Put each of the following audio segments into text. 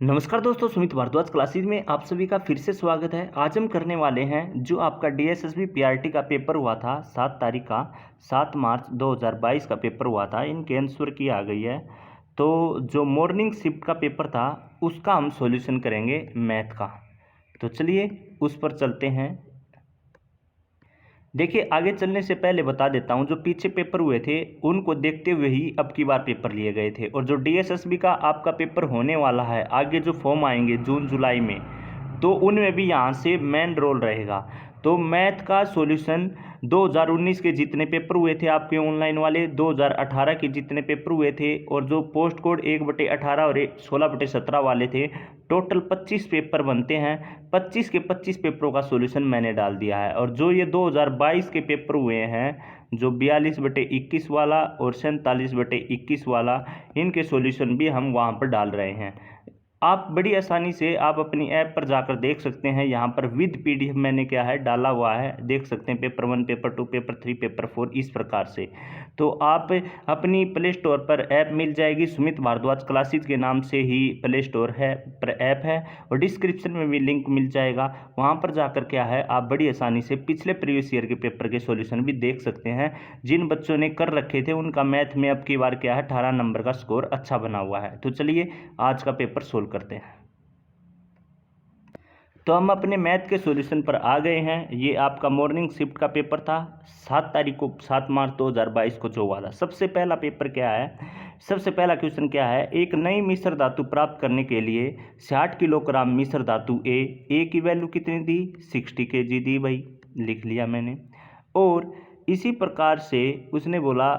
नमस्कार दोस्तों, सुमित भारद्वाज क्लासेज में आप सभी का फिर से स्वागत है। आज हम करने वाले हैं जो आपका डीएसएसबी पीआरटी का पेपर हुआ था 7 तारीख का, 7 मार्च 2022 का पेपर हुआ था। इनके आंसर की आ गई है। तो जो मॉर्निंग शिफ्ट का पेपर था उसका हम सॉल्यूशन करेंगे मैथ का। तो चलिए उस पर चलते हैं। देखिए, आगे चलने से पहले बता देता हूं, जो पीछे पेपर हुए थे उनको देखते हुए ही अब की बार पेपर लिए गए थे। और जो डीएसएसबी का आपका पेपर होने वाला है, आगे जो फॉर्म आएंगे जून जुलाई में, तो उनमें भी यहाँ से मेन रोल रहेगा। तो मैथ का सॉल्यूशन 2019 के जितने पेपर हुए थे आपके ऑनलाइन वाले, 2018 के जितने पेपर हुए थे, और जो पोस्ट कोड 1/18 और 16/17 वाले थे, टोटल 25 पेपर बनते हैं। 25 के 25 पेपरों का सॉल्यूशन मैंने डाल दिया है। और जो ये 2022 के पेपर हुए हैं, जो 42/21 वाला और 47/21 वाला, इनके सॉल्यूशन भी हम वहाँ पर डाल रहे हैं। आप बड़ी आसानी से आप अपनी ऐप पर जाकर देख सकते हैं। यहाँ पर विद पीडीएफ मैंने क्या है डाला हुआ है, देख सकते हैं। पेपर 1, पेपर 2, पेपर 3, पेपर 4, इस प्रकार से। तो आप अपनी प्ले स्टोर पर ऐप मिल जाएगी, सुमित भारद्वाज क्लासेज के नाम से ही प्ले स्टोर है, पर ऐप है, और डिस्क्रिप्शन में भी लिंक मिल जाएगा। वहाँ पर जाकर क्या है आप बड़ी आसानी से पिछले प्रीवियस ईयर के पेपर के सॉल्यूशन भी देख सकते हैं। जिन बच्चों ने कर रखे थे उनका मैथ में अब की बार क्या है 18 नंबर का स्कोर अच्छा बना हुआ है। तो चलिए आज का पेपर सोल्व करते हैं। तो हम अपने मैथ के सॉल्यूशन पर आ गए हैं। ये आपका मॉर्निंग शिफ्ट का पेपर था 7 तारीख को, 7 मार्च 2022 को जो हुआ था। सबसे पहला पेपर क्या है, सबसे पहला क्वेश्चन क्या है, एक नई मिश्र धातु प्राप्त करने के लिए 60 किलोग्राम मिश्र धातु ए की वैल्यू कितनी दी, 60 kg दी। भाई लिख लिया मैंने। और इसी प्रकार से उसने बोला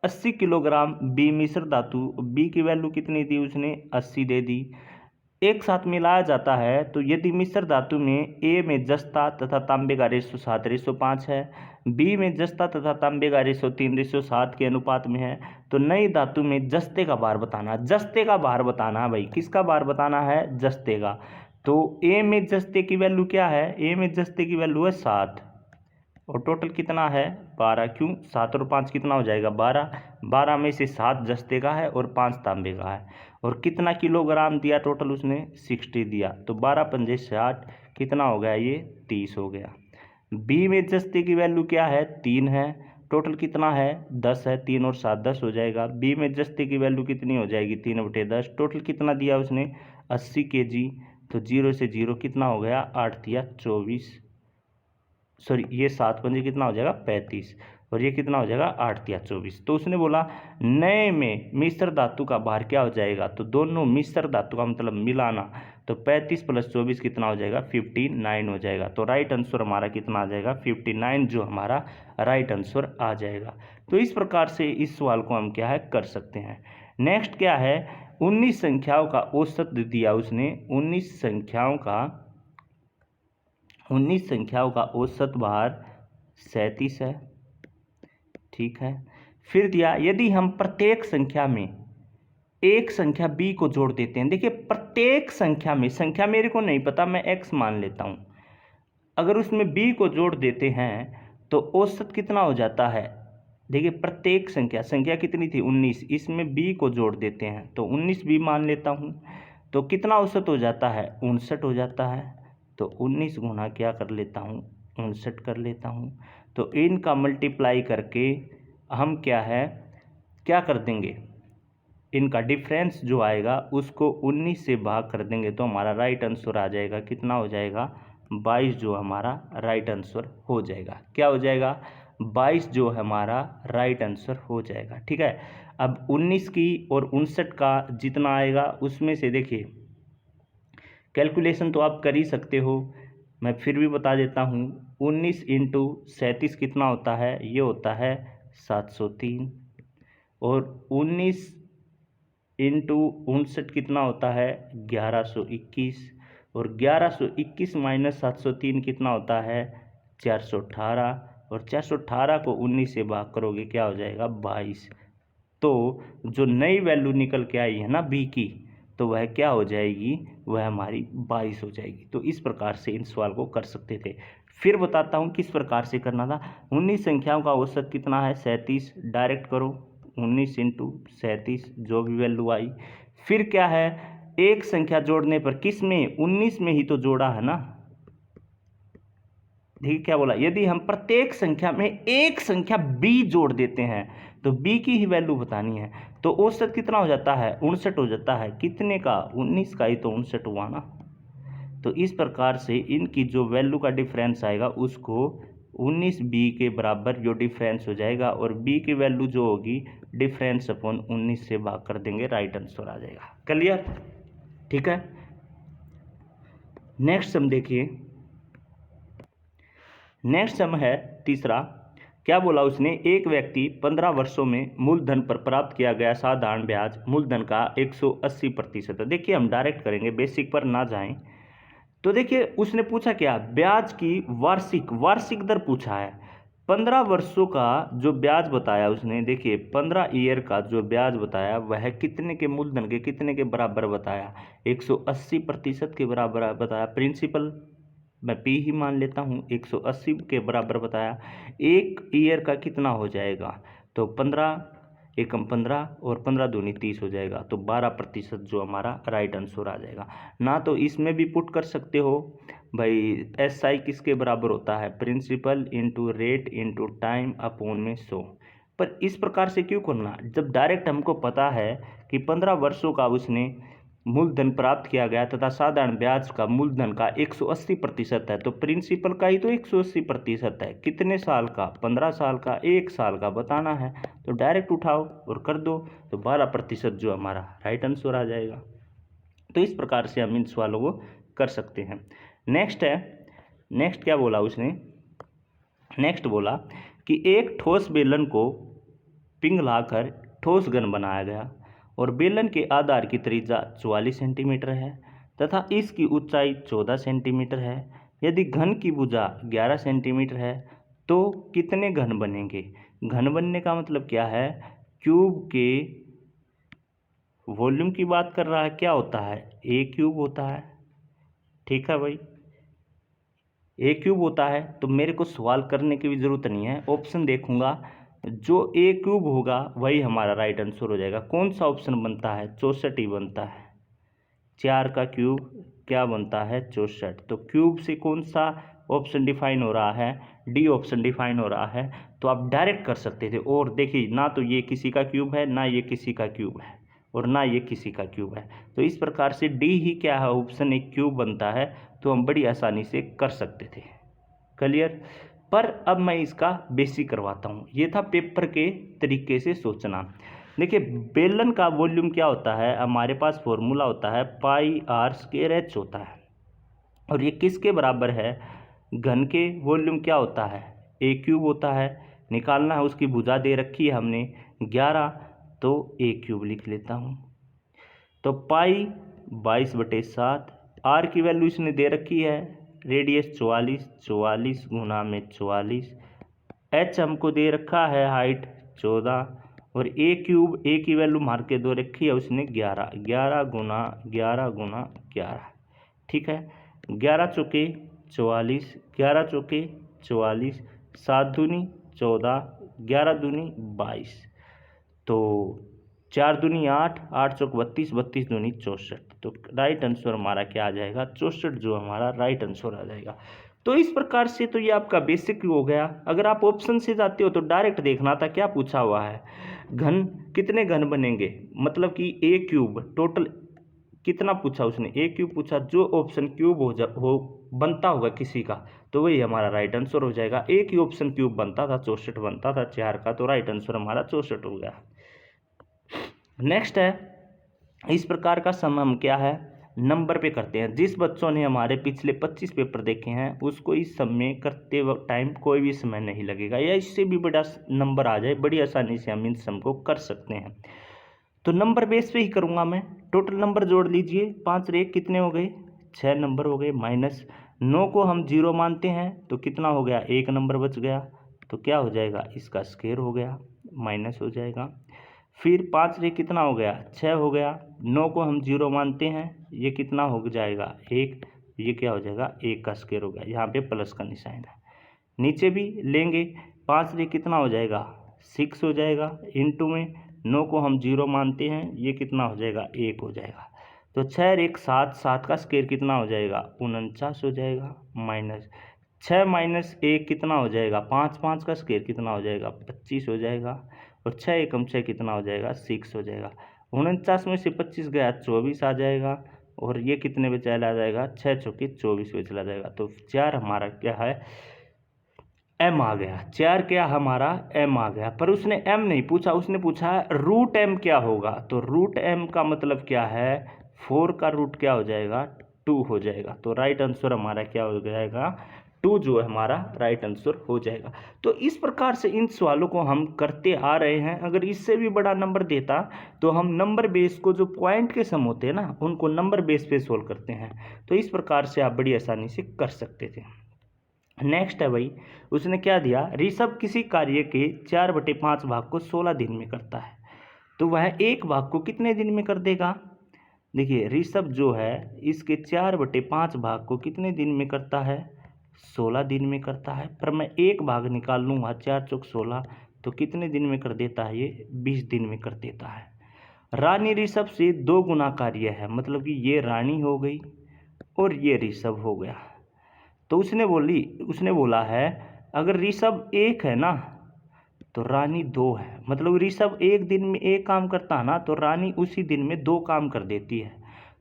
80 किलोग्राम बी मिश्र धातु, बी की वैल्यू कितनी दी उसने, 80 दे दी। एक साथ मिलाया जाता है तो यदि मिश्र धातु में ए में जस्ता तथा तांबे का रेशो 7:5 है, बी में जस्ता तथा तांबे का रेशो 3:7 के अनुपात में है, तो नई धातु में जस्ते का भार बताना। जस्ते का भार बताना भाई, किसका भार बताना है, जस्ते का। तो ए में जस्ते की वैल्यू क्या है, ए में जस्ते की वैल्यू है 7, और टोटल कितना है 12। क्यों, 7 और 5 कितना हो जाएगा 12। 12 में से 7 जस्ते का है और 5 तांबे का है। और कितना किलोग्राम दिया टोटल उसने, 60 दिया। तो 12 पंजे 60, कितना हो गया ये 30 हो गया। बी में जस्ते की वैल्यू क्या है, 3 है। टोटल कितना है 10 है, 3 और 7 10 हो जाएगा। बी में जस्ते की वैल्यू कितनी हो जाएगी, 3/10। टोटल कितना दिया उसने, 80 kg। तो 0 से 0 कितना हो गया, 8 दिया 24, सॉरी ये 7 पंजे कितना हो जाएगा 35, और ये कितना हो जाएगा 8 या 24। तो उसने बोला नए में मिश्र धातु का भार क्या हो जाएगा, तो दोनों मिश्र धातु का मतलब मिलाना, तो 35 + 24 कितना हो जाएगा 59 हो जाएगा। तो राइट आंसर हमारा कितना आ जाएगा 59, जो हमारा राइट आंसर आ जाएगा। तो इस प्रकार से इस सवाल को हम क्या है कर सकते हैं। नेक्स्ट क्या है, 19 संख्याओं का औसत दिया उसने। 19 संख्याओं का औसत भार 37 है, ठीक है। फिर दिया यदि हम प्रत्येक संख्या में एक संख्या b को जोड़ देते हैं। देखिए प्रत्येक संख्या में, संख्या मेरे को नहीं पता, मैं x मान लेता हूं, अगर उसमें b को जोड़ देते हैं तो औसत कितना हो जाता है। देखिए प्रत्येक संख्या, संख्या कितनी थी 19, इसमें b को जोड़ देते हैं तो 19 b मान लेता हूं, तो कितना औसत हो जाता है 59 हो जाता है। तो 19 गुना क्या कर लेता हूँ 59 कर लेता हूँ। तो इनका मल्टीप्लाई करके हम क्या है क्या कर देंगे, इनका डिफरेंस जो आएगा उसको 19 से भाग कर देंगे, तो हमारा राइट आंसर आ जाएगा कितना हो जाएगा 22, जो हमारा राइट आंसर हो जाएगा। क्या हो जाएगा 22, जो हमारा राइट आंसर हो जाएगा। ठीक है। अब 19 की और 59 का जितना आएगा उसमें से देखिए कैलकुलेशन तो आप कर ही सकते हो, मैं फिर भी बता देता हूँ। 19 × 37 कितना होता है, ये होता है 703, और 19 × 59 कितना होता है 1121, और 1121 - 703 कितना होता है 418, और 418 को 19 से भाग करोगे क्या हो जाएगा 22। तो जो नई वैल्यू निकल के आई है ना बी की, तो वह क्या हो जाएगी, वह हमारी 22 हो जाएगी। तो इस प्रकार से इन सवाल को कर सकते थे। फिर बताता हूँ किस प्रकार से करना था। 19 संख्याओं का औसत कितना है 37, डायरेक्ट करो 19 × 37, जो भी वैल्यू आई। फिर क्या है एक संख्या जोड़ने पर किस में 19 में ही तो जोड़ा है ना। ठीक, क्या बोला, यदि हम प्रत्येक संख्या में एक संख्या b जोड़ देते हैं तो b की ही वैल्यू बतानी है, तो औसत कितना हो जाता है 59 हो जाता है। कितने का 19 का ही तो 59 हुआ ना। तो इस प्रकार से इनकी जो वैल्यू का डिफरेंस आएगा उसको 19b के बराबर जो डिफरेंस हो जाएगा, और b की वैल्यू जो होगी डिफरेंस अपॉन 19 से भाग कर देंगे, राइट आंसर आ जाएगा। क्लियर, ठीक है। नेक्स्ट सम देखिए, नेक्स्ट सम है तीसरा। क्या बोला उसने, एक व्यक्ति 15 वर्षों में मूलधन पर प्राप्त किया गया साधारण ब्याज मूलधन का 180%। देखिए हम डायरेक्ट करेंगे, बेसिक पर ना जाएं। तो देखिए उसने पूछा क्या, ब्याज की वार्षिक दर पूछा है। 15 वर्षों का जो ब्याज बताया उसने, देखिए 15 ईयर का जो ब्याज बताया वह कितने के मूलधन के कितने के बराबर बताया, 180% के बराबर बताया। प्रिंसिपल मैं पी ही मान लेता हूँ, 180 के बराबर बताया। एक ईयर का कितना हो जाएगा, तो 15 एकम 15 और 15 दूनी 30 हो जाएगा, तो 12% जो हमारा राइट आंसर आ जाएगा। ना तो इसमें भी पुट कर सकते हो भाई, एस आई किसके बराबर होता है, principal into rate into time upon में 100। पर इस प्रकार से क्यों करना, जब डायरेक्ट हमको पता है कि 15 वर्षों का उसने मूलधन प्राप्त किया गया तथा साधारण ब्याज का मूलधन का 180% है, तो प्रिंसिपल का ही तो 180% है। कितने साल का, 15 साल का, 1 साल का बताना है, तो डायरेक्ट उठाओ और कर दो, तो 12% जो हमारा राइट आंसर आ जाएगा। तो इस प्रकार से हम इन सवालों को कर सकते हैं। नेक्स्ट है, नेक्स्ट क्या बोला उसने, नेक्स्ट बोला कि एक ठोस बेलन को पिघलाकर ठोस घन बनाया गया और बेलन के आधार की त्रिज्या 44 सेंटीमीटर है तथा इसकी ऊंचाई 14 सेंटीमीटर है। यदि घन की भुजा 11 सेंटीमीटर है तो कितने घन बनेंगे। घन बनने का मतलब क्या है, क्यूब के वॉल्यूम की बात कर रहा है, क्या होता है ए क्यूब होता है। ठीक है भाई, ए क्यूब होता है, तो मेरे को सवाल करने की भी ज़रूरत नहीं है, ऑप्शन देखूंगा, जो ए क्यूब होगा वही हमारा राइट आंसर हो जाएगा। कौन सा ऑप्शन बनता है, 64 ही बनता है। 4 का क्यूब क्या बनता है, 64। तो क्यूब से कौन सा ऑप्शन डिफाइन हो रहा है, डी ऑप्शन डिफाइन हो रहा है। तो आप डायरेक्ट कर सकते थे, और देखिए ना तो ये किसी का क्यूब है, ना ये किसी का क्यूब है, और ना ये किसी का क्यूब है। तो इस प्रकार से डी ही क्या है, ऑप्शन एक क्यूब बनता है, तो हम बड़ी आसानी से कर सकते थे। क्लियर। पर अब मैं इसका बेसिक करवाता हूँ। ये था पेपर के तरीके से सोचना। देखिए बेलन का वॉल्यूम क्या होता है, हमारे पास फॉर्मूला होता है पाई आर स्क्वायर एच होता है, और ये किसके बराबर है, घन के वॉल्यूम क्या होता है, ए क्यूब होता है। निकालना है, उसकी भुजा दे रखी है हमने 11, तो ए क्यूब लिख लेता हूँ। तो पाई 22/7, आर की वैल्यू इसने दे रखी है, रेडियस 44, 44 गुना में 44, एच हमको दे रखा है हाइट 14, और ए क्यूब, ए की वैल्यू मार के दो रखी है उसने 11, 11 गुना 11। ठीक है, 11 चौके 44, 11 चौके 44, 7 दूनी 14, 11 दूनी 22, तो 4 दूनी 8, 8 चौक 32, 32 दूनी 64। तो राइट आंसर हमारा क्या आ जाएगा, 64 जो हमारा राइट आंसर आ जाएगा। तो इस प्रकार से तो ये आपका बेसिक हो गया। अगर आप ऑप्शन से जाते हो तो डायरेक्ट देखना था क्या पूछा हुआ है, घन कितने घन बनेंगे, मतलब कि ए क्यूब टोटल कितना पूछा उसने, ए क्यूब पूछा, जो ऑप्शन क्यूब हो बनता होगा किसी का, तो वही हमारा राइट आंसर हो जाएगा। एक ही ऑप्शन क्यूब बनता था, 64 बनता था 4 का, तो राइट आंसर हमारा 64 हो गया। नेक्स्ट है, इस प्रकार का सम हम क्या है नंबर पे करते हैं। जिस बच्चों ने हमारे पिछले 25 पेपर देखे हैं उसको इस सम में करते वक्त टाइम कोई भी समय नहीं लगेगा, या इससे भी बड़ा नंबर आ जाए, बड़ी आसानी से हम इन सम को कर सकते हैं। तो नंबर बेस पे ही करूँगा मैं। टोटल नंबर जोड़ लीजिए, 5 रेख कितने हो गए, 6 नंबर हो गए, माइनस 9 को हम 0 मानते हैं तो कितना हो गया, 1 नंबर बच गया, तो क्या हो जाएगा, इसका स्क्वायर हो गया, माइनस हो जाएगा। फिर 5 रेख कितना हो गया, 6 हो गया, 9 को हम 0 मानते हैं, ये कितना हो जाएगा 1, ये क्या हो जाएगा 1 का स्क्वायर हो गया, यहाँ पे प्लस का निशान है। नीचे भी लेंगे, 5 रेख कितना हो जाएगा 6 हो जाएगा, इंटू में 9 को हम 0 मानते हैं, ये कितना हो जाएगा 1 हो जाएगा। तो 6 और 1 7, 7 का स्क्वायर कितना हो जाएगा 49 हो जाएगा, माइनस 6 माइनस 1 कितना हो जाएगा 5, 5 का स्क्वायर कितना हो जाएगा 25 हो जाएगा, और 6 एकम 6 कितना हो जाएगा 6 हो जाएगा। 49 में से 25 गया 24 आ जाएगा, और ये कितने पे चला जाएगा 6 चौके 24 पे चला जाएगा। तो 4 हमारा क्या है m आ गया, 4 क्या हमारा m आ गया। पर उसने m नहीं पूछा, उसने पूछा रूट m क्या होगा। तो रूट m का मतलब क्या है 4 का रूट क्या हो जाएगा 2 हो जाएगा। तो राइट आंसर हमारा क्या हो जाएगा 2 जो है हमारा राइट आंसर हो जाएगा। तो इस प्रकार से इन सवालों को हम करते आ रहे हैं। अगर इससे भी बड़ा नंबर देता तो हम नंबर बेस को, जो पॉइंट के सम होते हैं ना, उनको नंबर बेस पे सोल्व करते हैं। तो इस प्रकार से आप बड़ी आसानी से कर सकते थे। नेक्स्ट है भाई, उसने क्या दिया, ऋषभ किसी कार्य के 4/5 भाग को 16 दिन में करता है, तो वह एक भाग को कितने दिन में कर देगा। देखिए ऋषभ जो है इसके 4/5 भाग को कितने दिन में करता है 16 दिन में करता है। पर मैं एक भाग निकाल लूँगा 4 चौक 16, तो कितने दिन में कर देता है ये 20 दिन में कर देता है। रानी ऋषभ से 2 गुना कार्य है, मतलब कि ये रानी हो गई और ये ऋषभ हो गया। तो उसने बोला है अगर ऋषभ 1 है ना तो रानी 2 है, मतलब ऋषभ एक दिन में एक काम करता है ना, तो रानी उसी दिन में 2 काम कर देती है।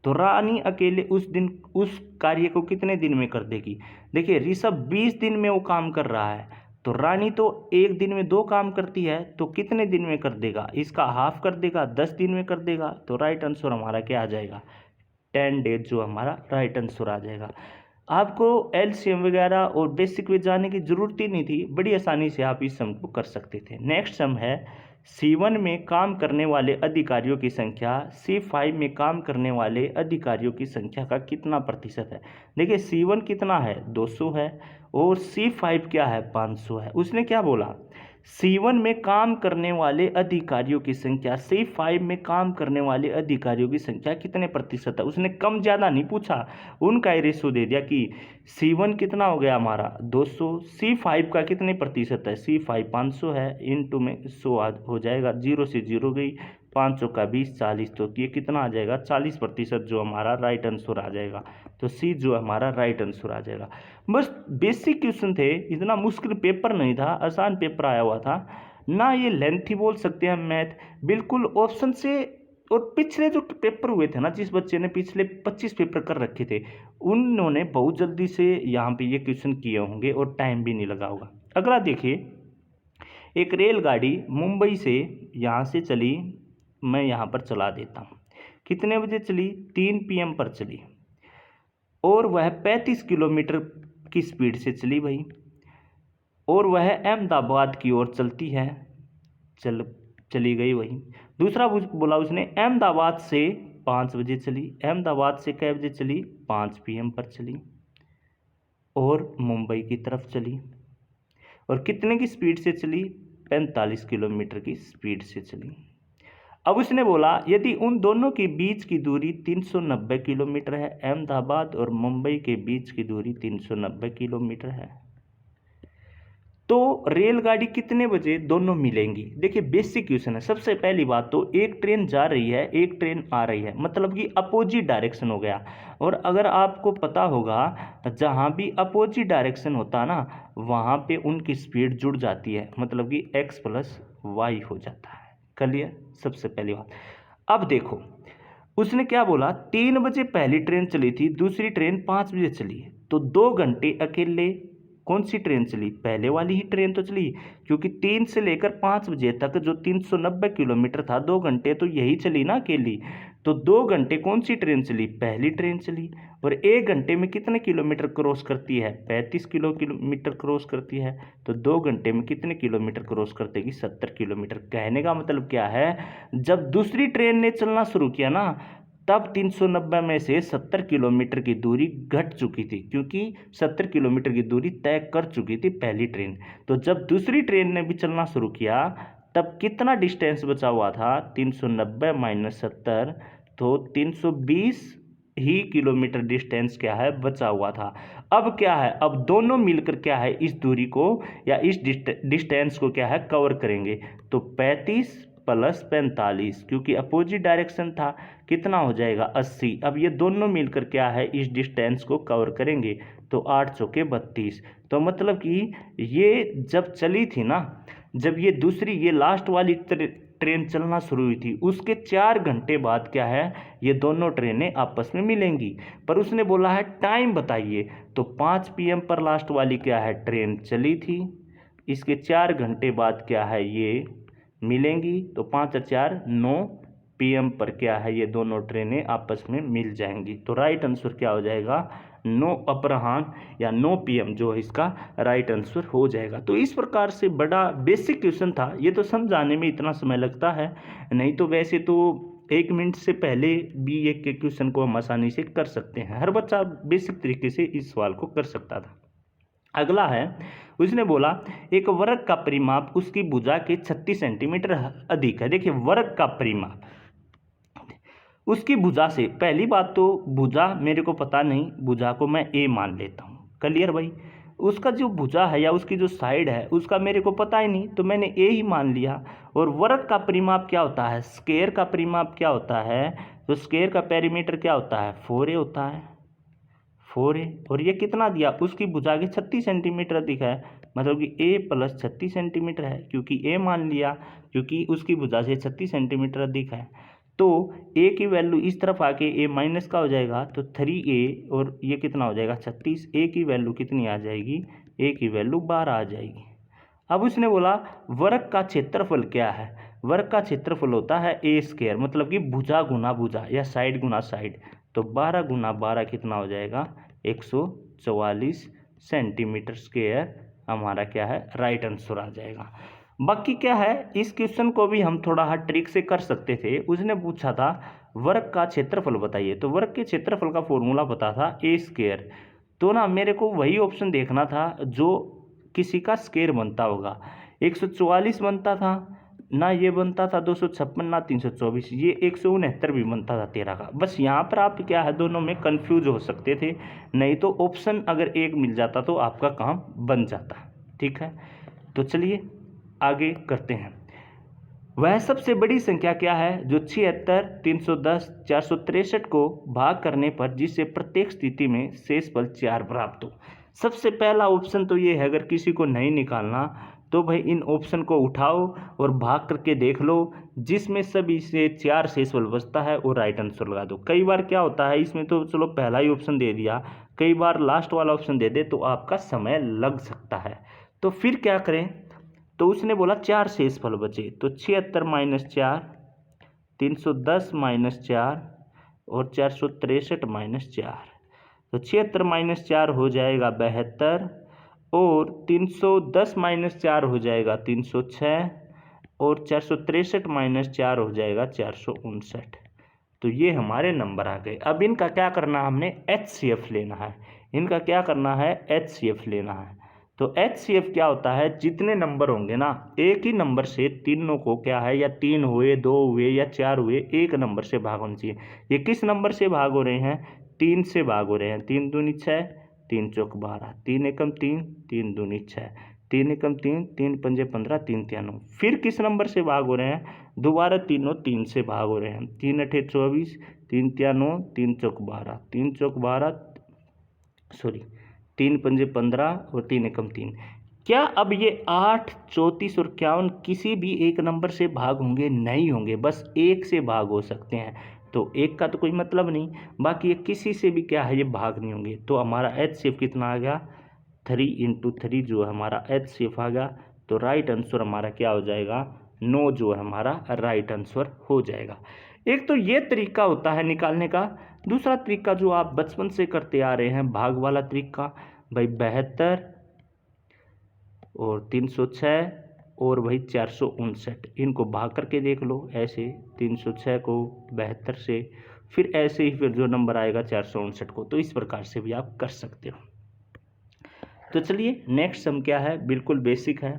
तो रानी अकेले उस दिन उस कार्य को कितने दिन में कर देगी। देखिए ऋषभ 20 दिन में वो काम कर रहा है, तो रानी तो एक दिन में 2 काम करती है, तो कितने दिन में कर देगा, इसका हाफ कर देगा 10 दिन में कर देगा। तो राइट आंसर हमारा क्या आ जाएगा 10 डेज जो हमारा राइट आंसर आ जाएगा। आपको एलसीएम वगैरह और बेसिक में जाने की ज़रूरत ही नहीं थी, बड़ी आसानी से आप इस सम को कर सकते थे। नेक्स्ट सम है C1 में काम करने वाले अधिकारियों की संख्या C5 में काम करने वाले अधिकारियों की संख्या का कितना प्रतिशत है। देखिए C1 कितना है 200 है, और C5 क्या है 500 है। उसने क्या बोला C1 में काम करने वाले अधिकारियों की संख्या C5 में काम करने वाले अधिकारियों की संख्या कितने प्रतिशत है। उसने कम ज़्यादा नहीं पूछा, उनका ही रेशो दे दिया कि C1 कितना हो गया हमारा 200, C5 का कितने प्रतिशत है C5 500 है, इनटू में 100 हो जाएगा, 0 से 0 गई, 5 का 20 40, तो ये कितना आ जाएगा 40% जो हमारा राइट आंसर आ जाएगा। तो सी जो हमारा राइट आंसर आ जाएगा। बस बेसिक क्वेश्चन थे, इतना मुश्किल पेपर नहीं था, आसान पेपर आया हुआ था ना, ये लेंथी बोल सकते हैं मैथ बिल्कुल ऑप्शन से। और पिछले जो पेपर हुए थे ना, जिस बच्चे ने पिछले 25 पेपर कर रखे थे, उन्होंने बहुत जल्दी से यहाँ पे ये क्वेश्चन किए होंगे और टाइम भी नहीं लगा होगा। अगला देखिए, एक रेलगाड़ी मुंबई से यहाँ से चली, मैं यहाँ पर चला देता हूँ, कितने बजे चली 3 PM पर चली, और वह 35 किलोमीटर की स्पीड से चली भाई, और वह अहमदाबाद की ओर चलती है, चली गई वही। दूसरा बोला उसने अहमदाबाद से 5 बजे चली, अहमदाबाद से कै बजे चली 5 PM पर चली, और मुंबई की तरफ चली, और कितने की स्पीड से चली 45 किलोमीटर की स्पीड से चली। अब उसने बोला यदि उन दोनों के बीच की दूरी 390 किलोमीटर है, अहमदाबाद और मुंबई के बीच की दूरी 390 किलोमीटर है, तो रेलगाड़ी कितने बजे दोनों मिलेंगी। देखिए बेसिक क्वेश्चन है। सबसे पहली बात तो एक ट्रेन जा रही है, एक ट्रेन आ रही है, मतलब कि अपोजिट डायरेक्शन हो गया। और अगर आपको पता होगा जहाँ भी अपोजिट डायरेक्शन होता है ना, वहाँ पे उनकी स्पीड जुड़ जाती है, मतलब कि x + y हो जाता है। क्लियर, सबसे पहली बात। अब देखो उसने क्या बोला, 3 बजे पहली ट्रेन चली थी, दूसरी ट्रेन 5 बजे चली, तो 2 घंटे अकेले कौन सी ट्रेन चली, पहले वाली ही ट्रेन तो चली, क्योंकि 3 से लेकर 5 बजे तक जो 390 किलोमीटर था, 2 घंटे तो यही चली ना अकेली, तो 2 घंटे कौन सी ट्रेन चली, पहली ट्रेन चली। और 1 घंटे में कितने किलोमीटर क्रॉस करती है, 35 किलोमीटर क्रॉस करती है, तो 2 घंटे में कितने किलोमीटर क्रॉस कर देगी, 70 किलोमीटर। कहने का मतलब क्या है, जब दूसरी ट्रेन ने चलना शुरू किया ना, तब 390 में से 70 किलोमीटर की दूरी घट चुकी थी, क्योंकि 70 किलोमीटर की दूरी तय कर चुकी थी पहली ट्रेन। तो जब दूसरी ट्रेन ने भी चलना शुरू किया, तब कितना डिस्टेंस बचा हुआ था, 390 - 70, तो 320 ही किलोमीटर डिस्टेंस क्या है बचा हुआ था। अब क्या है, अब दोनों मिलकर क्या है इस दूरी को या इस डिस्टेंस को क्या है कवर करेंगे, तो 35 प्लस 45, क्योंकि अपोजिट डायरेक्शन था, कितना हो जाएगा 80। अब ये दोनों मिलकर क्या है, इस डिस्टेंस को कवर करेंगे, तो 8 चौके 32। तो मतलब कि ये जब चली थी ना, जब ये दूसरी ये लास्ट वाली ट्रेन चलना शुरू हुई थी, उसके 4 घंटे बाद क्या है, ये दोनों ट्रेनें आपस में मिलेंगी। पर उसने बोला है टाइम बताइए, तो 5 PM पर लास्ट वाली क्या है, ट्रेन चली थी, इसके 4 घंटे बाद क्या है, ये मिलेंगी, तो 5 और 4 9 PM पर क्या है, ये दोनों ट्रेनें आपस में मिल जाएंगी। तो राइट आंसर क्या हो जाएगा, 9 अपराह्न या 9 PM जो है इसका राइट आंसर हो जाएगा। तो इस प्रकार से बड़ा बेसिक क्वेश्चन था, ये तो समझाने में इतना समय लगता है, नहीं तो वैसे तो 1 मिनट से पहले भी एक के क्वेश्चन को हम आसानी से कर सकते हैं, हर बच्चा बेसिक तरीके से इस सवाल को कर सकता था। अगला है, उसने बोला एक वर्ग का परिमाप उसकी भुजा के 36 सेंटीमीटर अधिक है। देखिए वर्ग का परिमाप उसकी भुजा से, पहली बात तो भुजा मेरे को पता नहीं, भुजा को मैं ए मान लेता हूँ, क्लियर भाई। उसका जो भुजा है या उसकी जो साइड है उसका मेरे को पता ही नहीं, तो मैंने ए ही मान लिया। और वर्ग का परिमाप क्या होता है, स्क्वायर का परिमाप क्या होता है, तो स्क्वायर का पेरीमीटर क्या होता है, 4a होता है, 4a। और ये कितना दिया, उसकी भुजा के 36 सेंटीमीटर अधिक है, मतलब कि a प्लस 36 सेंटीमीटर है, क्योंकि a मान लिया, क्योंकि उसकी भुजा से 36 सेंटीमीटर अधिक है। तो a की वैल्यू इस तरफ आके a माइनस का हो जाएगा, तो 3a, और ये कितना हो जाएगा 36, a की वैल्यू कितनी आ जाएगी, a की वैल्यू 12 आ जाएगी। अब उसने बोला वर्ग का क्षेत्रफल क्या है, वर्ग का क्षेत्रफल होता है ए स्क्वायर, मतलब कि भुजा गुना भुजा या साइड गुना साइड, तो 12 गुना 12 कितना हो जाएगा, 144 सेंटीमीटर स्क्वायर हमारा क्या है, राइट आंसर आ जाएगा। बाकी क्या है, इस क्वेश्चन को भी हम थोड़ा ट्रिक से कर सकते थे। उसने पूछा था वर्ग का क्षेत्रफल बताइए, तो वर्ग के क्षेत्रफल का फॉर्मूला पता था ए स्क्वायर, तो ना मेरे को वही ऑप्शन देखना था जो किसी का स्क्वायर बनता होगा। 144 बनता था ना, ये बनता था 256 ना 324, ये 169 भी बनता था 13 का। बस यहाँ पर आप क्या है, दोनों में कंफ्यूज हो सकते थे, नहीं तो ऑप्शन अगर एक मिल जाता तो आपका काम बन जाता। ठीक है, तो चलिए आगे करते हैं। वह सबसे बड़ी संख्या क्या है जो 76, 310, 463 को भाग करने पर जिससे प्रत्येक स्थिति में शेषफल 4 प्राप्त हो। सबसे पहला ऑप्शन तो ये है, अगर किसी को नहीं निकालना तो भाई इन ऑप्शन को उठाओ और भाग करके देख लो, जिसमें सभी से 4 शेषफल बचता है और राइट आंसर लगा दो। कई बार क्या होता है, इसमें तो चलो पहला ही ऑप्शन दे दिया, कई बार लास्ट वाला ऑप्शन दे दे तो आपका समय लग सकता है। तो फिर क्या करें, तो उसने बोला 4 शेषफल बचे, तो 76 माइनस 4, 310 माइनस 4 और 463 माइनस 4, तो 76 माइनस 4 हो जाएगा 72, और 310 माइनस 4 हो जाएगा 306, और 463 माइनस 4 हो जाएगा 459। तो ये हमारे नंबर आ गए। अब इनका क्या करना है, हमने HCF लेना है, इनका क्या करना है, HCF लेना है। तो HCF क्या होता है, जितने नंबर होंगे ना, एक ही नंबर से तीनों को क्या है, या 3 हुए, 2 हुए या 4 हुए, एक नंबर से भाग होना चाहिए। ये किस नंबर से भाग हो रहे हैं, 3 से भाग हो रहे हैं। 3 दूनी 6, 3 चौक 12, 3 एकम 3, 3 दूनी 6, 3 एकम 3, 3 पंजे 15, 3 तिया 9। फिर किस नंबर से भाग हो रहे हैं, दोबारा तीनों 3 से भाग हो रहे हैं। 3 अठे 24, 3 तिया 9, 3 चौक 12, 3 चौक 12, सॉरी 3 पंजे 15 और 3 एकम 3। क्या अब ये 8, 34 और 51 किसी भी एक नंबर से भाग होंगे, नहीं होंगे, बस एक से भाग हो सकते हैं। तो एक का तो कोई मतलब नहीं, बाकी ये किसी से भी क्या है, ये भाग नहीं होंगे। तो हमारा HCF कितना आ गया, 3 × 3 जो है हमारा HCF आ गया। तो राइट आंसर हमारा क्या हो जाएगा, 9 जो है हमारा राइट आंसर हो जाएगा। एक तो ये तरीका होता है निकालने का। दूसरा तरीका जो आप बचपन से करते आ रहे हैं, भाग वाला तरीका, भाई 72 और 306 और भाई 459, इनको भाग करके देख लो ऐसे, 306 को 72 से, फिर ऐसे ही फिर जो नंबर आएगा 459 को। तो इस प्रकार से भी आप कर सकते हो। तो चलिए नेक्स्ट सम क्या है, बिल्कुल बेसिक है,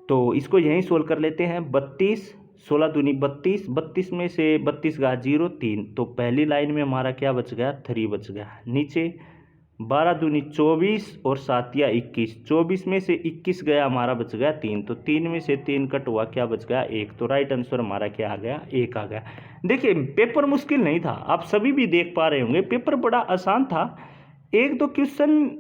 तो इसको यहीं सोल्व कर लेते हैं। 32, 16 दूनी 32, 32 में से 32 का 0, 3, तो पहली लाइन में हमारा क्या बच गया, 3 बच गया। नीचे 12 दूनी 24 और 7 या 21। 24 में से 21 गया हमारा, बच गया 3। तो 3 में से 3 कट हुआ, क्या बच गया 1। तो राइट आंसर हमारा क्या आ गया 1 आ गया। देखिए पेपर मुश्किल नहीं था, आप सभी भी देख पा रहे होंगे, पेपर बड़ा आसान था। एक दो क्वेश्चन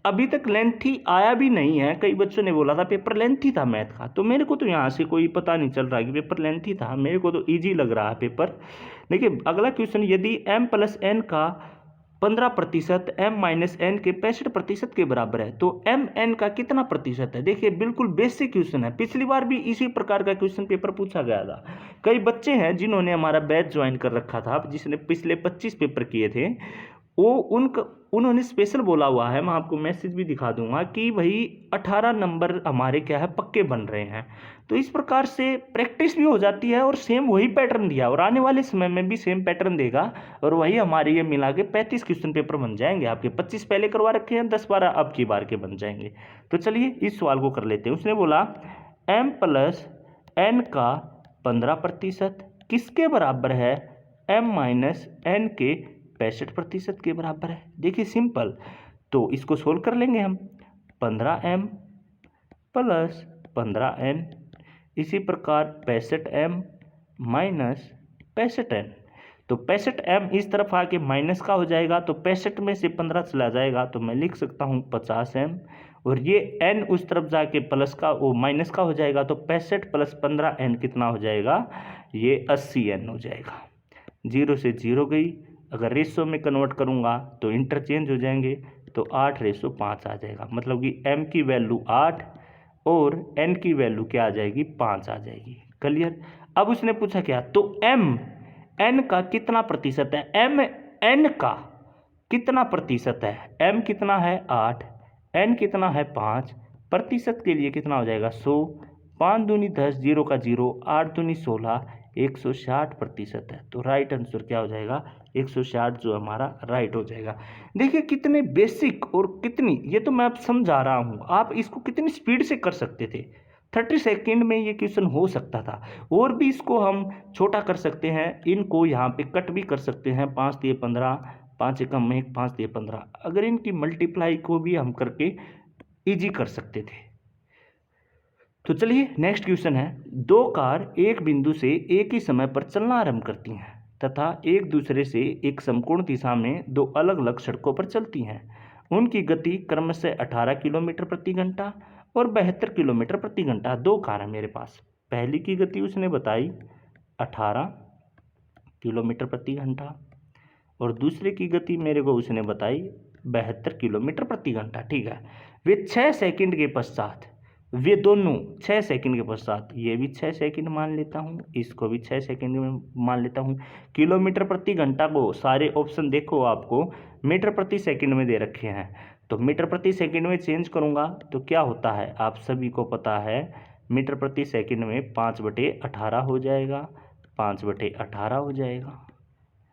अभी तक लेंथी आया भी नहीं है, कई बच्चों ने बोला था पेपर लेंथी था मैथ का, तो मेरे को तो यहाँ से कोई पता नहीं चल रहा कि पेपर लेंथी था, मेरे को तो इजी लग रहा है पेपर। देखिए अगला क्वेश्चन, यदि m+n का 15% m-n के 65% के बराबर है तो mn का कितना प्रतिशत है। देखिए बिल्कुल बेसिक क्वेश्चन है, पिछली बार भी इसी प्रकार का क्वेश्चन पेपर पूछा गया था। कई बच्चे हैं जिन्होंने हमारा बैच ज्वाइन कर रखा था, जिसने पिछले 25 पेपर किए थे, वो उन्होंने स्पेशल बोला हुआ है, मैं आपको मैसेज भी दिखा दूंगा कि भाई 18 नंबर हमारे क्या है पक्के बन रहे हैं। तो इस प्रकार से प्रैक्टिस भी हो जाती है और सेम वही पैटर्न दिया और आने वाले समय में भी सेम पैटर्न देगा और वही हमारे ये मिला के 35 क्वेश्चन पेपर बन जाएंगे आपके। 25 पहले करवा रखे हैं, 10-12 अब की बार के बन जाएंगे। तो चलिए इस सवाल को कर लेते हैं। उसने बोला m+n का 15% किसके बराबर है, m-n के 65% के बराबर है। देखिए सिंपल, तो इसको सोल्व कर लेंगे हम। 15m प्लस 15n, इसी प्रकार 65m माइनस 65n। तो 65m इस तरफ आके माइनस का हो जाएगा, तो 65 में से 15 चला जाएगा, तो मैं लिख सकता हूँ 50m। और ये n उस तरफ जाके प्लस का वो माइनस का हो जाएगा, तो 65 + 15n कितना हो जाएगा, ये 80n हो जाएगा। 0 से 0 गई, अगर रेशो में कन्वर्ट करूँगा तो इंटरचेंज हो जाएंगे, तो 8:5 आ जाएगा। मतलब कि m की वैल्यू 8 और n की वैल्यू क्या आ जाएगी 5 आ जाएगी। क्लियर। अब उसने पूछा क्या, तो m n का कितना प्रतिशत है, m n का कितना प्रतिशत है, m कितना है 8, n कितना है 5, प्रतिशत के लिए कितना हो जाएगा 100, 5 दूनी 10, 0 का 0, 8 दूनी 16, 160% है। तो राइट आंसर क्या हो जाएगा 160, जो हमारा राइट हो जाएगा। देखिए कितने बेसिक और कितनी, ये तो मैं अब समझा रहा हूँ, आप इसको कितनी स्पीड से कर सकते थे। 30 सेकेंड में ये क्वेश्चन हो सकता था, और भी इसको हम छोटा कर सकते हैं, इनको यहाँ पे कट भी कर सकते हैं, 5 दिए 15, 5 एकम 1, 5 दिए 15, अगर इनकी मल्टीप्लाई को भी हम करके इजी कर सकते थे। तो चलिए नेक्स्ट क्वेश्चन है, दो कार एक बिंदु से एक ही समय पर चलना आरंभ करती हैं तथा एक दूसरे से एक समकोण दिशा में दो अलग अलग सड़कों पर चलती हैं। उनकी गति क्रमशः 18 किलोमीटर प्रति घंटा और 72 किलोमीटर प्रति घंटा। दो कार है मेरे पास, पहली की गति उसने बताई 18 किलोमीटर प्रति घंटा और दूसरे की गति मेरे को उसने बताई 72 किलोमीटर प्रति घंटा। ठीक है, वे 6 सेकंड के पश्चात, वे दोनों 6 सेकंड के पश्चात, ये भी 6 सेकंड मान लेता हूँ, इसको भी 6 सेकंड में मान लेता हूँ। किलोमीटर प्रति घंटा को सारे ऑप्शन देखो आपको मीटर प्रति सेकंड में दे रखे हैं, तो मीटर प्रति सेकंड में चेंज करूँगा तो क्या होता है आप सभी को पता है, मीटर प्रति सेकंड में 5/18 हो जाएगा, 5/18 हो जाएगा।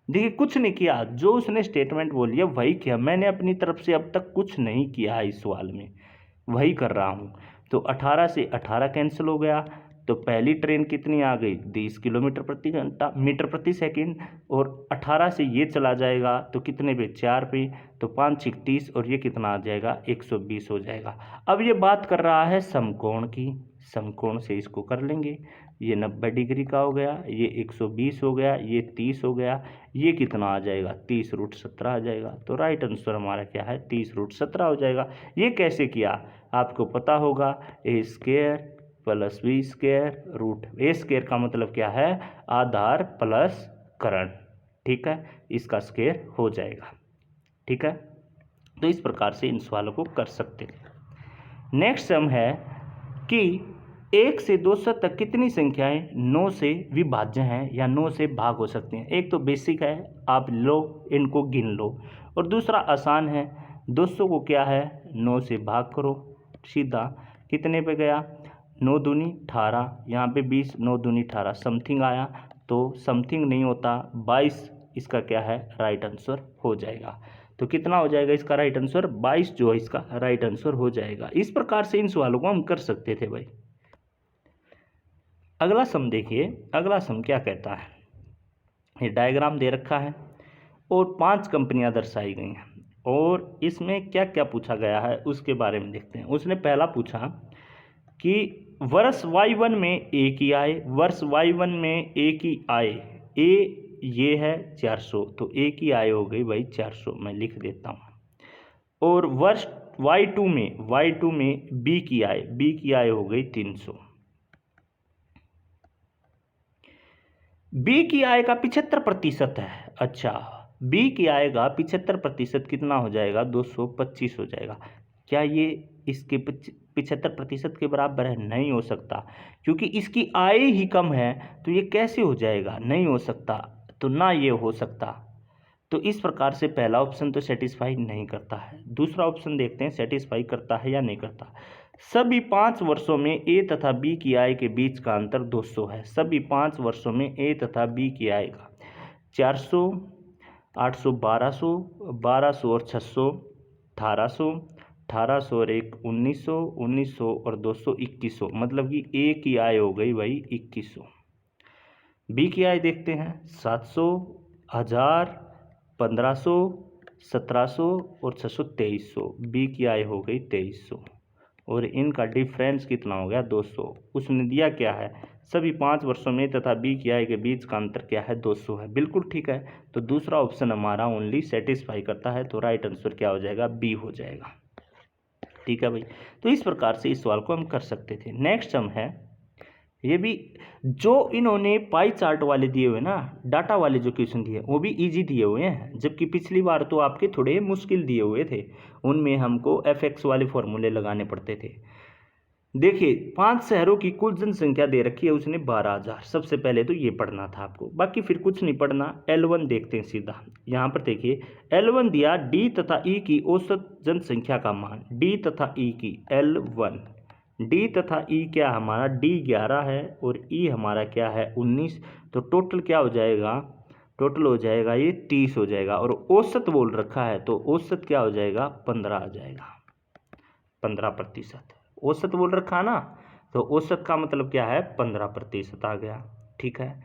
देखिए कुछ नहीं किया, जो उसने स्टेटमेंट बोली है वही किया, मैंने अपनी तरफ से अब तक कुछ नहीं किया इस सवाल में, वही कर रहा हूँ। तो 18 से 18 कैंसिल हो गया, तो पहली ट्रेन कितनी आ गई 30 किलोमीटर प्रति घंटा मीटर प्रति सेकंड, और 18 से ये चला जाएगा तो कितने पे 4 पे, तो 5 6 30 और ये कितना आ जाएगा 120 हो जाएगा। अब ये बात कर रहा है समकोण की, समकोण से इसको कर लेंगे, ये 90 डिग्री का हो गया, ये 120 हो गया, ये 30 हो गया, ये कितना आ जाएगा 30√17 आ जाएगा। तो राइट आंसर हमारा क्या है 30√17 हो जाएगा। ये कैसे किया आपको पता होगा, a² + b², a² का मतलब क्या है आधार प्लस करण, ठीक है, इसका स्क्वायर हो जाएगा। ठीक है, तो इस प्रकार से इन सवालों को कर सकते हैं। नेक्स्ट सम है कि 1 से 200 तक कितनी संख्याएं 9 से विभाज्य हैं या 9 से भाग हो सकती हैं। एक तो बेसिक है, आप लो इनको गिन लो, और दूसरा आसान है, 200 को क्या है 9 से भाग करो, सीधा कितने पे गया 9 दूनी 18, यहाँ पे 20, 9 दूनी 18, समथिंग आया, तो समथिंग नहीं होता 22 इसका क्या है राइट आंसर हो जाएगा। तो कितना हो जाएगा इसका राइट आंसर 22 जो है इसका राइट आंसर हो जाएगा। इस प्रकार से इन सवालों को हम कर सकते थे भाई। अगला सम देखिए, अगला सम क्या कहता है, ये डायग्राम दे रखा है और 5 कंपनियां दर्शाई गई हैं और इसमें क्या क्या पूछा गया है उसके बारे में देखते हैं। उसने पहला पूछा कि वर्ष y1 में ए की आय, वर्ष y1 में ए की आय, ए ये है 400, तो ए की आय हो गई भाई 400, मैं लिख देता हूँ। और वर्ष y2 में बी की आय हो गई 300। बी की आय का 75% है। अच्छा, बी की आय का 75% कितना हो जाएगा? 225 हो जाएगा। क्या ये इसके 75% के बराबर है? नहीं हो सकता, क्योंकि इसकी आय ही कम है, तो ये कैसे हो जाएगा? नहीं हो सकता, तो ना ये हो सकता। तो इस प्रकार से पहला ऑप्शन तो सेटिस्फाई नहीं करता है। दूसरा ऑप्शन देखते हैं सेटिस्फाई करता है या नहीं करता। सभी 5 वर्षों में ए तथा बी की आय के बीच का अंतर 200 है। सभी 5 वर्षों में ए तथा बी की आय का 400, 800, 1200, 1200 और 600 1800, 1800 और 1 1900, 1900 और 200 2100, मतलब कि ए की आय हो गई भाई 2100। बी की आय देखते हैं 700, 1000, 1500, 1700 और 600 2300। बी की आय हो गई 2300 और इनका डिफरेंस कितना हो गया? 200। उसने दिया क्या है? सभी 5 वर्षों में तथा बी की आय के बीच का अंतर क्या है? 200 है। बिल्कुल ठीक है, तो दूसरा ऑप्शन हमारा ओनली सेटिस्फाई करता है, तो राइट आंसर क्या हो जाएगा? बी हो जाएगा। ठीक है भाई, तो इस प्रकार से इस सवाल को हम कर सकते थे। नेक्स्ट हम है, ये भी जो इन्होंने पाई चार्ट वाले दिए हुए ना, डाटा वाले जो क्वेश्चन दिए वो भी इजी दिए हुए हैं, जबकि पिछली बार तो आपके थोड़े मुश्किल दिए हुए थे, उनमें हमको एफएक्स वाले फॉर्मूले लगाने पड़ते थे। देखिए 5 शहरों की कुल जनसंख्या दे रखी है उसने 12,000। सबसे पहले तो ये पढ़ना था आपको, बाकी फिर कुछ नहीं पढ़ना। L1 देखते हैं सीधा। यहाँ पर देखिए L1 दिया D तथा E की औसत जनसंख्या का मान, D तथा E की L1, D तथा E क्या हमारा? D 11 है और E हमारा क्या है? 19। तो टोटल क्या हो जाएगा? टोटल हो जाएगा ये 30 हो जाएगा, और औसत बोल रखा है तो औसत क्या हो जाएगा? 15 आ जाएगा, 15%। औसत बोल रखा ना, तो औसत का मतलब क्या है? 15% आ गया। ठीक है,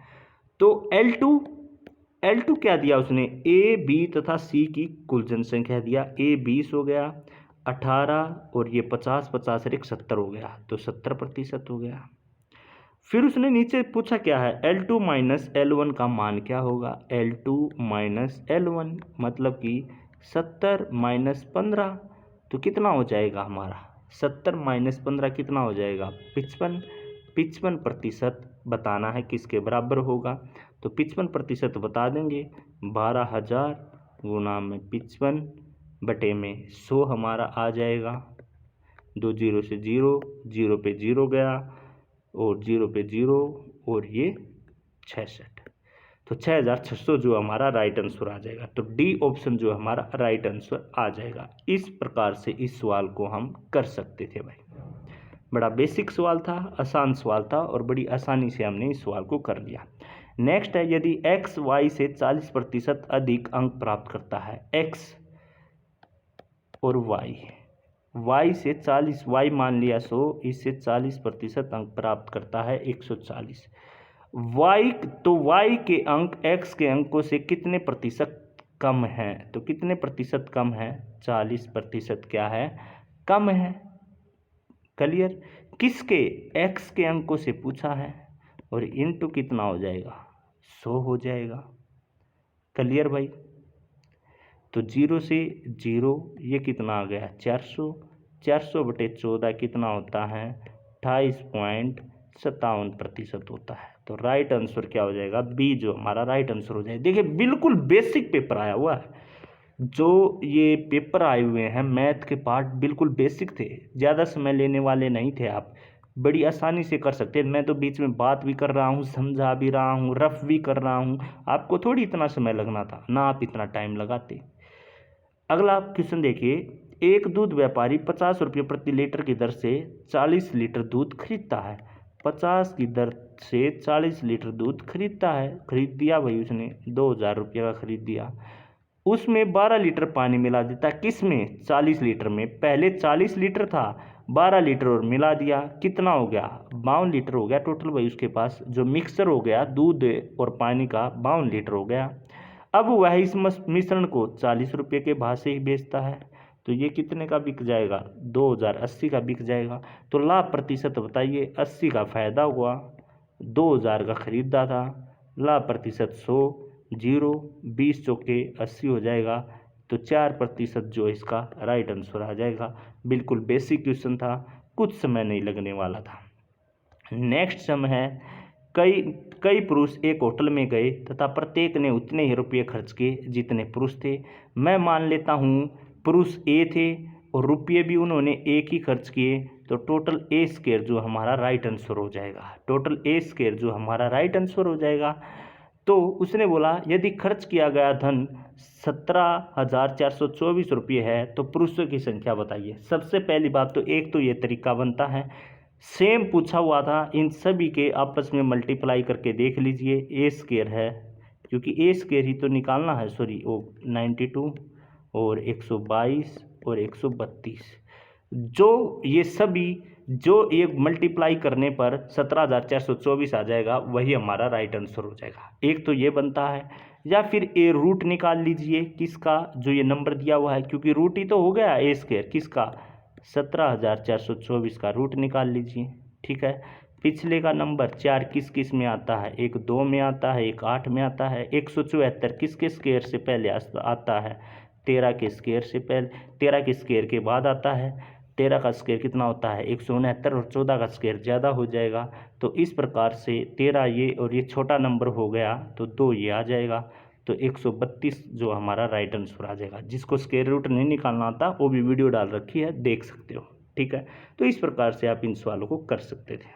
तो L2 क्या दिया उसने? ए बी तथा सी की कुल जनसंख्या दिया। ए 20 हो गया, 18 और ये 50, 50 और 70 हो गया, तो 70% हो गया। फिर उसने नीचे पूछा क्या है? L2 माइनस L1 का मान क्या होगा? L2 माइनस L1 मतलब कि 70 माइनस 15, तो कितना हो जाएगा हमारा? 70 माइनस 15 कितना हो जाएगा? 55। 55% बताना है किसके बराबर होगा, तो 55% बता देंगे। 12,000 गुना में 55 बटे में 100 हमारा आ जाएगा। 2 जीरो से 0, 0 पे 0 गया और 0 पे 0 और ये 66, तो 6,600 जो हमारा राइट आंसर आ जाएगा। तो डी ऑप्शन जो हमारा राइट आंसर आ जाएगा। इस प्रकार से इस सवाल को हम कर सकते थे भाई। बड़ा बेसिक सवाल था, आसान सवाल था और बड़ी आसानी से हमने इस सवाल को कर लिया। नेक्स्ट है, यदि x y से 40% अधिक अंक प्राप्त करता है, x और y से 40, y मान लिया 100, इससे 40% अंक प्राप्त करता है 140। y के अंक x के अंकों से कितने प्रतिशत कम है? तो कितने प्रतिशत कम है? 40% क्या है? कम है। क्लियर? किसके? x के अंकों से पूछा है, और इनटू कितना हो जाएगा? 100 हो जाएगा। क्लियर भाई? तो 0 से 0, ये कितना आ गया? 400। 400 बटे 14 कितना होता है? 28.57% होता है। तो राइट आंसर क्या हो जाएगा? बी जो हमारा राइट आंसर हो जाएगा। देखिए बिल्कुल बेसिक पेपर आया हुआ है, जो ये पेपर आए हुए हैं मैथ के पार्ट बिल्कुल बेसिक थे, ज़्यादा समय लेने वाले नहीं थे। आप बड़ी आसानी से कर सकते हैं। मैं तो बीच में बात भी कर रहा हूँ, समझा भी रहा हूँ, रफ भी कर रहा हूँ, आपको थोड़ी इतना समय लगना था ना, आप इतना टाइम लगाते। अगला क्वेश्चन देखिए, एक दूध व्यापारी 50 रुपये प्रति लीटर की दर से 40 लीटर दूध खरीदता है। 50 की दर से 40 लीटर दूध खरीदता है, खरीद दिया भाई उसने, 2,000 रुपये का खरीद दिया। उसमें 12 लीटर पानी मिला देता, किस में? 40 लीटर में। पहले 40 लीटर था, 12 लीटर और मिला दिया, कितना हो गया? 52 लीटर हो गया टोटल भाई उसके पास। जो मिक्सचर हो गया दूध और पानी का, 52 लीटर हो गया। अब वह इस मिश्रण को 40 रुपये के भाव से ही बेचता है, तो ये कितने का बिक जाएगा, 2080 का बिक जाएगा। तो लाभ प्रतिशत बताइए, 80 का फायदा हुआ, 2000 का खरीदा था, लाभ प्रतिशत 100, 0, 20 चौके 80 हो जाएगा, तो 4% जो इसका राइट आंसर आ जाएगा। बिल्कुल बेसिक क्वेश्चन था, कुछ समय नहीं लगने वाला था। नेक्स्ट सम है, कई पुरुष एक होटल में गए तथा प्रत्येक ने उतने ही रुपये खर्च किए जितने पुरुष थे। मैं मान लेता हूँ पुरुष ए थे और रुपये भी उन्होंने एक ही खर्च किए, तो टोटल ए स्क्वायर जो हमारा राइट आंसर हो जाएगा, टोटल ए स्क्वायर जो हमारा राइट आंसर हो जाएगा। तो उसने बोला यदि खर्च किया गया धन 17,424 रुपये है तो पुरुषों की संख्या बताइए। सबसे पहली बात तो एक तो ये तरीका बनता है, सेम पूछा हुआ था, इन सभी के आपस में मल्टीप्लाई करके देख लीजिए, ए स्क्वायर है क्योंकि ए स्क्वायर ही तो निकालना है, सॉरी वो 92 और 122 और 132, जो ये सभी जो ये मल्टीप्लाई करने पर 17,424 आ जाएगा, वही हमारा राइट आंसर हो जाएगा। एक तो ये बनता है, या फिर ए रूट निकाल लीजिए किसका, जो ये नंबर दिया हुआ है, क्योंकि रूट ही तो हो गया ए स्क्वायर किसका, 17,424 का रूट निकाल लीजिए। ठीक है, पिछले का नंबर 4 किस किस में आता है, एक 2 में आता है, एक 8 में आता है, 174 किसके स्क्वायर से पहले आता है, 13 के स्क्वायर से पहले, 13 के स्क्वायर के बाद आता है, 13 का स्क्वायर कितना होता है 169 और 14 का स्क्वायर ज़्यादा हो जाएगा। तो इस प्रकार से 13 ये और ये छोटा नंबर हो गया तो 2 ये आ जाएगा, तो 132 जो हमारा राइट आंसर आ जाएगा। जिसको स्क्वायर रूट नहीं निकालना आता वो भी वीडियो डाल रखी है, देख सकते हो। ठीक है, तो इस प्रकार से आप इन सवालों को कर सकते थे।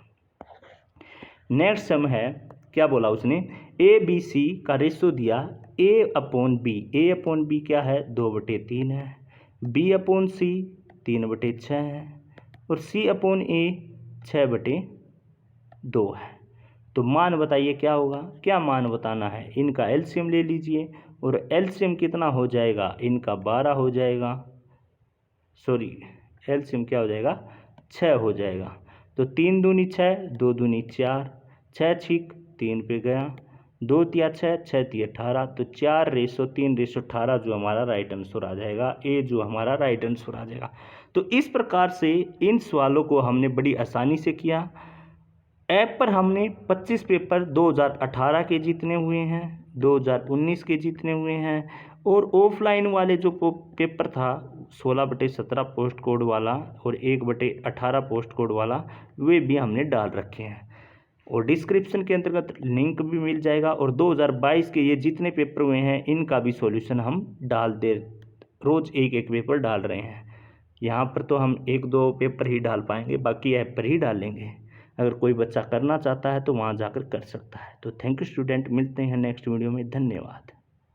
नेक्स्ट सम है, क्या बोला उसने, ए बी सी का रेशो दिया ए अपॉन बी। ए अपॉन बी क्या है, 2/3 है, बी अपॉन सी 3/6 है, और सी अपॉन ए 6/2 है। तो मान बताइए क्या होगा, क्या मान बताना है, इनका एलसीएम ले लीजिए, और एलसीएम कितना हो जाएगा, इनका 12 हो जाएगा, सॉरी एलसीएम क्या हो जाएगा, 6 हो जाएगा। तो 3 दूनी 6, 2 दूनी 4, 6 छिक 3 पे गया, 2 तिया 6, 6 तिया 18, तो 4:3:18 जो हमारा राइट आंसर आ जाएगा, ए जो हमारा राइट आंसर आ जाएगा। तो इस प्रकार से इन सवालों को हमने बड़ी आसानी से किया। ऐप पर हमने 25 पेपर 2018 के जितने हुए हैं, 2019 के जितने हुए हैं, और ऑफलाइन वाले जो पेपर था 16/17 पोस्ट कोड वाला और 1/18 पोस्ट कोड वाला, वे भी हमने डाल रखे हैं, और डिस्क्रिप्शन के अंतर्गत लिंक भी मिल जाएगा। और 2022 के ये जितने पेपर हुए हैं इनका भी सॉल्यूशन हम डाल दे, रोज़ एक एक पेपर डाल रहे हैं। यहाँ पर तो हम 1-2 पेपर ही डाल पाएंगे, बाकी ऐप पर ही डालेंगे। अगर कोई बच्चा करना चाहता है तो वहाँ जाकर कर सकता है। तो थैंक यू स्टूडेंट, मिलते हैं नेक्स्ट वीडियो में, धन्यवाद।